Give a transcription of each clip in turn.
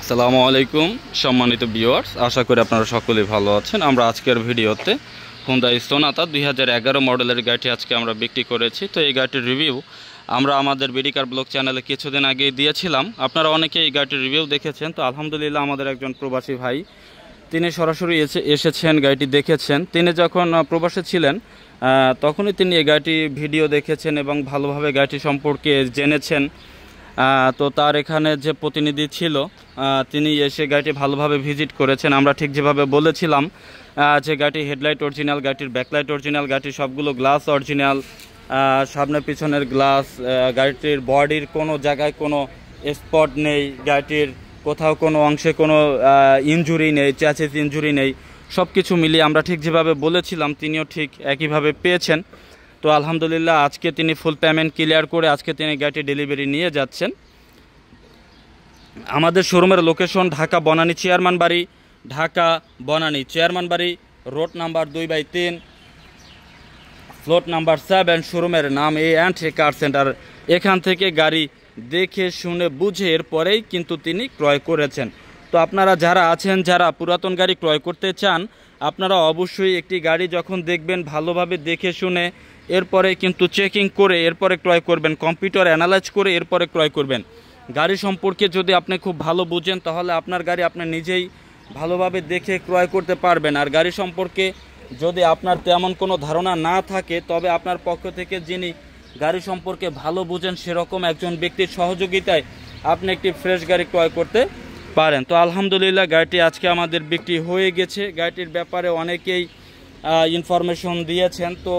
আসসালামু আলাইকুম সম্মানিত ভিউয়ার্স, আশা করি আপনারা সকলেই ভালো আছেন। আমরা আজকের ভিডিওতে হুন্ডাই সোনাতা 2011 মডেলের গাড়িটি আজকে আমরা বিক্রি করেছি। তো এই গাড়িটির রিভিউ আমরা আমাদের বিডিকার ব্লগ চ্যানেলে কিছুদিন আগে দিয়েছিলাম। আপনারা অনেকে এই গাড়িটির রিভিউ দেখেছেন। তো আলহামদুলিল্লাহ আমাদের একজন প্রবাসী ভাই তিনি সরাসরি এসেছেন, গাড়িটি দেখেছেন। তিনি যখন প্রবাসে ছিলেন তখনই তিনি এই গাড়িটি ভিডিও দেখেছেন এবং ভালোভাবে গাড়িটি সম্পর্কে জেনেছেন। তো তার এখানে যে প্রতিনিধি ছিল তিনি এসে গাড়িটি ভালোভাবে ভিজিট করেছেন। আমরা ঠিক যেভাবে বলেছিলাম যে গাড়িটির হেডলাইট অরিজিনাল, গাড়িটির ব্যাকলাইট অরিজিনাল, গাড়িটির সবগুলো গ্লাস অরিজিনাল, সামনে পিছনের গ্লাস, গাড়িটির বডির কোনো জায়গায় কোনো স্পট নেই, গাড়িটির কোথাও কোনো অংশে কোনো ইনজুরি নেই, চ্যাসিস ইনজুরি নেই, সব কিছু মিলিয়ে আমরা ঠিক যেভাবে বলেছিলাম তিনিও ঠিক একইভাবে পেয়েছেন। তো আলহামদুলিল্লাহ আজকে তিনি ফুল পেমেন্ট ক্লিয়ার করে আজকে তিনি গাড়িটি ডেলিভারি নিয়ে যাচ্ছেন। আমাদের শোরুমের লোকেশন ঢাকা বনানী চেয়ারম্যান বাড়ি, ঢাকা বনানী চেয়ারম্যান বাড়ি, রোড নাম্বার 2/3, ফ্লোট নাম্বার 7। শোরুমের নাম A&A কার সেন্টার। এখান থেকে গাড়ি দেখে শুনে বুঝে এরপরেই কিন্তু তিনি ক্রয় করেছেন। তো আপনারা যারা আছেন, যারা পুরাতন গাড়ি ক্রয় করতে চান, আপনারা অবশ্যই একটি গাড়ি যখন দেখবেন ভালোভাবে দেখে শুনে এরপরে কিন্তু চেকিং করে এরপরে ক্রয় করবেন, কম্পিউটার অ্যানালাইজ করে এরপরে ক্রয় করবেন। গাড়ি সম্পর্কে যদি আপনি খুব ভালো বুঝেন তাহলে আপনার গাড়ি আপনি নিজেই ভালোভাবে দেখে ক্রয় করতে পারবেন। আর গাড়ি সম্পর্কে যদি আপনার তেমন কোনো ধারণা না থাকে তবে আপনার পক্ষ থেকে যিনি গাড়ি সম্পর্কে ভালো বুঝেন সেরকম একজন ব্যক্তির সহযোগিতায় আপনি একটি ফ্রেশ গাড়ি ক্রয় করতে পারেন। তো আলহামদুলিল্লাহ গাড়িটি আজকে আমাদের বিক্রি হয়ে গেছে। গাড়িটির ব্যাপারে অনেকেই ইনফরমেশন দিয়েছেন। তো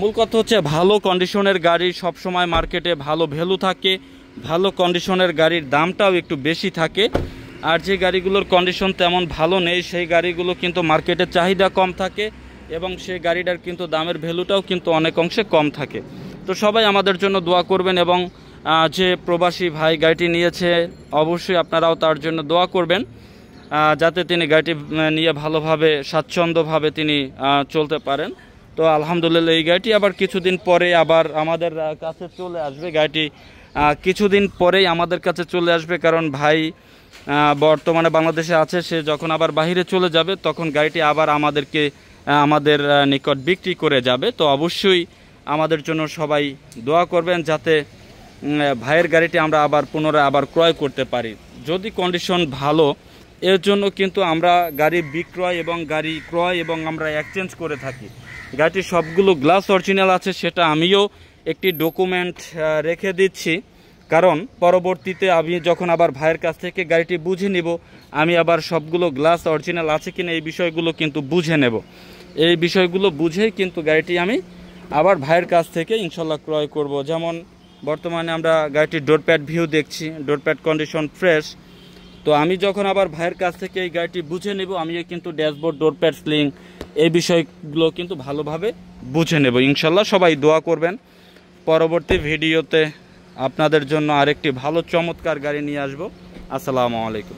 মূল কথা হচ্ছে ভালো কন্ডিশনের গাড়ি সবসময় মার্কেটে ভালো ভ্যালু থাকে, ভালো কন্ডিশনের গাড়ির দামটাও একটু বেশি থাকে। আর যে গাড়িগুলোর কন্ডিশন তেমন ভালো নেই সেই গাড়িগুলো কিন্তু মার্কেটে চাহিদা কম থাকে এবং সেই গাড়িটার কিন্তু দামের ভ্যালুটাও কিন্তু অনেক অংশে কম থাকে। তো সবাই আমাদের জন্য দোয়া করবেন এবং যে প্রবাসী ভাই গাড়িটি নিয়েছে অবশ্যই আপনারাও তার জন্য দোয়া করবেন যাতে তিনি গাড়িটি নিয়ে ভালোভাবে স্বাচ্ছন্দ্যভাবে তিনি চলতে পারেন। তো আলহামদুলিল্লাহ এই গাড়িটি আবার কিছুদিন পরে আবার আমাদের কাছে চলে আসবে। গাড়িটি কিছুদিন পরেই আমাদের কাছে চলে আসবে, কারণ ভাই বর্তমানে বাংলাদেশে আছে। সে যখন আবার বাইরে চলে যাবে তখন গাড়িটি আবার আমাদের নিকট বিক্রি করে যাবে। তো অবশ্যই আমাদের জন্য সবাই দোয়া করবেন যাতে ভাইয়ের গাড়িটি আমরা আবার পুনরায় আবার ক্রয় করতে পারি যদি কন্ডিশন ভালো। এর জন্য কিন্তু আমরা গাড়ি বিক্রয় এবং গাড়ি ক্রয় এবং আমরা এক্সচেঞ্জ করে থাকি। গাড়িটির সবগুলো গ্লাস অরিজিনাল আছে, সেটা আমিও একটি ডকুমেন্ট রেখে দিচ্ছি, কারণ পরবর্তীতে আমি যখন আবার ভাইয়ের কাছ থেকে গাড়িটি বুঝে নিব আমি আবার সবগুলো গ্লাস অরিজিনাল আছে কিনা এই বিষয়গুলো কিন্তু বুঝে নেব। এই বিষয়গুলো বুঝেই কিন্তু গাড়িটি আমি আবার ভাইয়ের কাছ থেকে ইনশাল্লাহ ক্রয় করব। যেমন বর্তমানে আমরা গাড়িটির ডোরপ্যাড ভিউ দেখছি, ডোরপ্যাড কন্ডিশন ফ্রেশ। তো আমি যখন আবার ভাইয়ের কাছ থেকে এই গাড়িটি বুঝে নেব আমিও কিন্তু ড্যাশবোর্ড, ডোরপ্যাড, স্লিং এই বিষয়গুলো কিন্তু ভালোভাবে বুঝে নেব ইনশাল্লাহ। সবাই দোয়া করবেন। পরবর্তী ভিডিওতে আপনাদের জন্য আরেকটি ভালো চমৎকার গাড়ি নিয়ে আসবো। আসসালামু আলাইকুম।